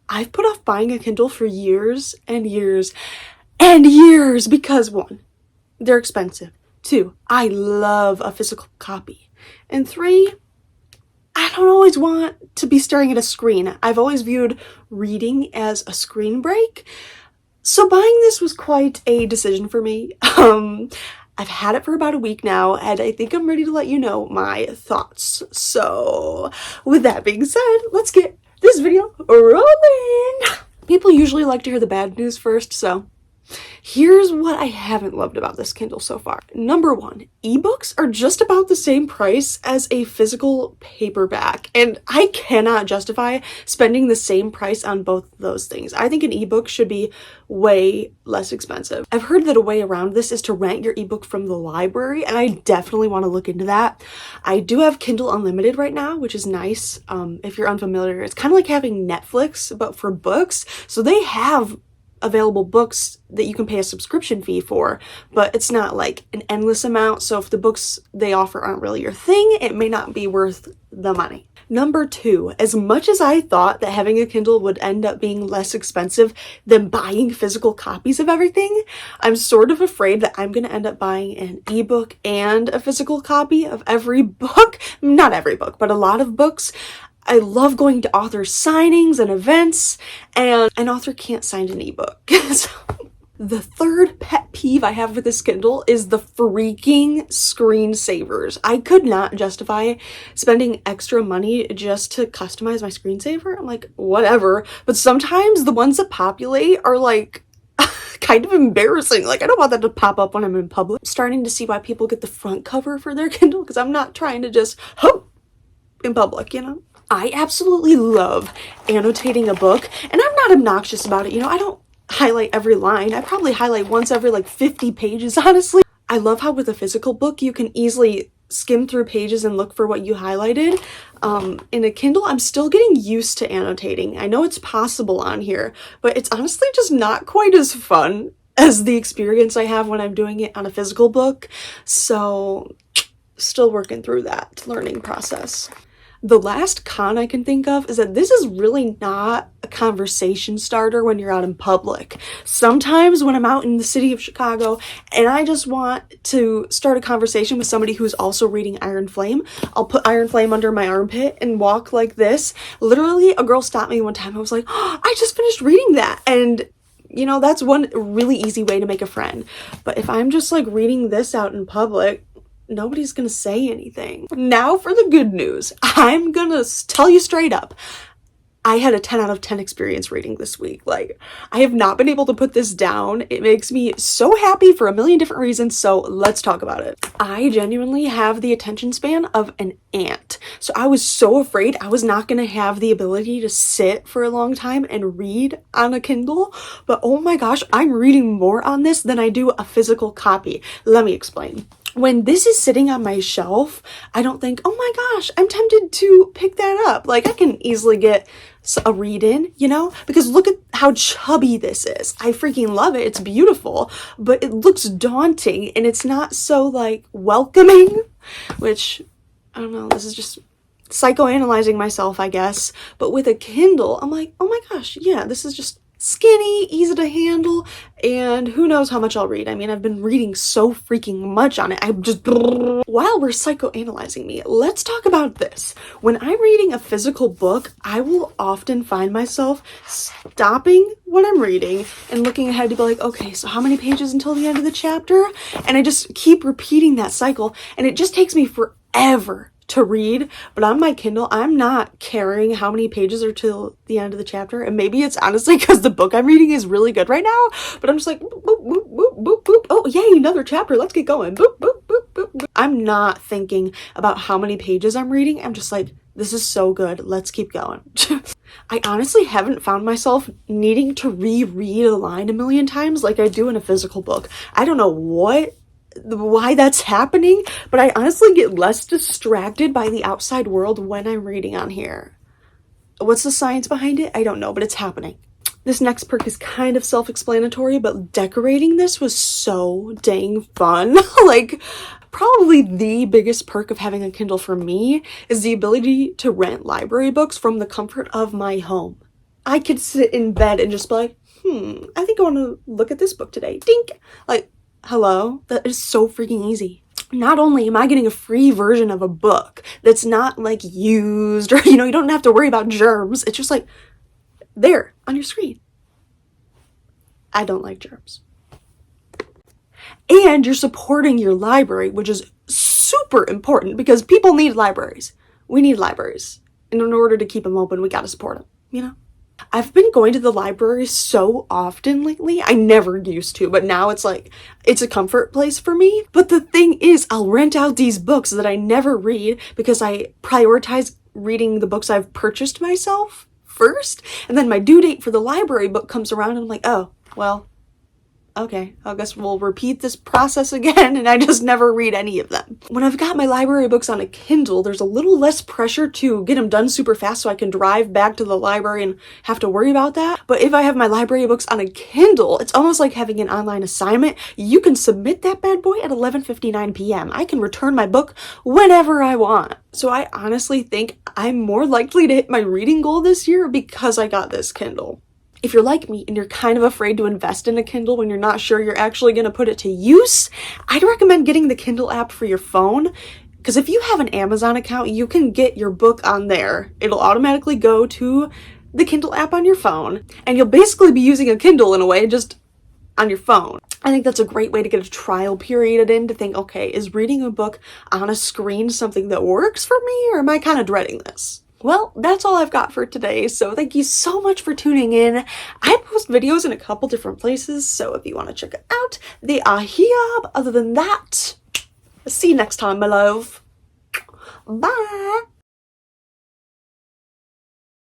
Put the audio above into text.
I've put off buying a Kindle for years and years and years because 1, they're expensive. 2, I love a physical copy. And 3, I don't always want to be staring at a screen. I've always viewed reading as a screen break. So buying this was quite a decision for me. I've had it for about a week now, and I think I'm ready to let you know my thoughts. So with that being said, let's get this video rolling. People usually like to hear the bad news first, so here's what I haven't loved about this Kindle so far. Number 1, ebooks are just about the same price as a physical paperback, and I cannot justify spending the same price on both of those things. I think an ebook should be way less expensive. I've heard that a way around this is to rent your ebook from the library, and I definitely want to look into that. I do have Kindle Unlimited right now, which is nice. If you're unfamiliar, it's kind of like having Netflix, but for books. So they have available books that you can pay a subscription fee for, but it's not like an endless amount. So if the books they offer aren't really your thing, it may not be worth the money. Number 2, as much as I thought that having a Kindle would end up being less expensive than buying physical copies of everything, I'm sort of afraid that I'm going to end up buying an ebook and a physical copy of every book. Not every book, but a lot of books. I love going to author signings and events, and an author can't sign an ebook. So, the third pet peeve I have with this Kindle is the freaking screensavers. I could not justify spending extra money just to customize my screensaver. I'm like, whatever. But sometimes the ones that populate are like kind of embarrassing. Like, I don't want that to pop up when I'm in public. I'm starting to see why people get the front cover for their Kindle, because I'm not trying to just hope in public, you know? I absolutely love annotating a book, and I'm not obnoxious about it. You know, I don't highlight every line. I probably highlight once every like 50 pages, honestly. I love how with a physical book, you can easily skim through pages and look for what you highlighted. In a Kindle, I'm still getting used to annotating. I know it's possible on here, but it's honestly just not quite as fun as the experience I have when I'm doing it on a physical book. So still working through that learning process. The last con I can think of is that this is really not a conversation starter when you're out in public. Sometimes when I'm out in the city of Chicago and I just want to start a conversation with somebody who's also reading Iron Flame, I'll put Iron Flame under my armpit and walk like this. Literally, a girl stopped me one time. I was like, oh, I just finished reading that. And you know, that's one really easy way to make a friend. But if I'm just like reading this out in public, nobody's gonna say anything. Now for the good news. I'm gonna tell you straight up, I had a 10 out of 10 experience reading this week. Like, I have not been able to put this down. It makes me so happy for a million different reasons, so let's talk about it. I genuinely have the attention span of an ant. So I was so afraid I was not gonna have the ability to sit for a long time and read on a Kindle, but oh my gosh, I'm reading more on this than I do a physical copy. Let me explain. When this is sitting on my shelf, I don't think, oh my gosh, I'm tempted to pick that up. Like, I can easily get a read in, you know, because look at how chubby this is. I freaking love it. It's beautiful, but it looks daunting and it's not so like welcoming, which I don't know. This is just psychoanalyzing myself, I guess. But with a Kindle, I'm like, oh my gosh, yeah, this is just skinny, easy to handle, and who knows how much I'll read. I mean, I've been reading so freaking much on it. I'm just, while we're psychoanalyzing me, let's talk about this. When I'm reading a physical book, I will often find myself stopping what I'm reading and looking ahead to be like, okay, so how many pages until the end of the chapter? And I just keep repeating that cycle, and it just takes me forever to read. But on my Kindle, I'm not caring how many pages are till the end of the chapter. And maybe it's honestly because the book I'm reading is really good right now, but I'm just like, boop, boop, boop, boop, boop, boop. Oh, yay, another chapter. Let's get going. Boop, boop, boop, boop, boop. I'm not thinking about how many pages I'm reading. I'm just like, this is so good. Let's keep going. I honestly haven't found myself needing to reread a line a million times like I do in a physical book. I don't know why that's happening, but I honestly get less distracted by the outside world when I'm reading on here. What's the science behind it? I don't know, but it's happening. This next perk is kind of self-explanatory, but decorating this was so dang fun. Like, probably the biggest perk of having a Kindle for me is the ability to rent library books from the comfort of my home. I could sit in bed and just be like, I think I want to look at this book today. Dink! Like, hello? That is so freaking easy. Not only am I getting a free version of a book that's not like used or, you don't have to worry about germs. It's just like there on your screen. I don't like germs. And you're supporting your library, which is super important because people need libraries. We need libraries. And in order to keep them open, we got to support them, I've been going to the library so often lately. I never used to, but now it's like, it's a comfort place for me. But the thing is, I'll rent out these books that I never read because I prioritize reading the books I've purchased myself first. And then my due date for the library book comes around and I'm like, oh, well, okay, I guess we'll repeat this process again, and I just never read any of them. When I've got my library books on a Kindle, there's a little less pressure to get them done super fast so I can drive back to the library and have to worry about that. But if I have my library books on a Kindle, it's almost like having an online assignment. You can submit that bad boy at 11:59 p.m. I can return my book whenever I want. So I honestly think I'm more likely to hit my reading goal this year because I got this Kindle. If you're like me and you're kind of afraid to invest in a Kindle when you're not sure you're actually going to put it to use, I'd recommend getting the Kindle app for your phone. Because if you have an Amazon account, you can get your book on there. It'll automatically go to the Kindle app on your phone. And you'll basically be using a Kindle in a way, just on your phone. I think that's a great way to get a trial period in to think, okay, is reading a book on a screen something that works for me, or am I kind of dreading this? Well, that's all I've got for today, so thank you so much for tuning in. I post videos in a couple different places, so if you want to check it out, they are here. But other than that, see you next time, my love. Bye!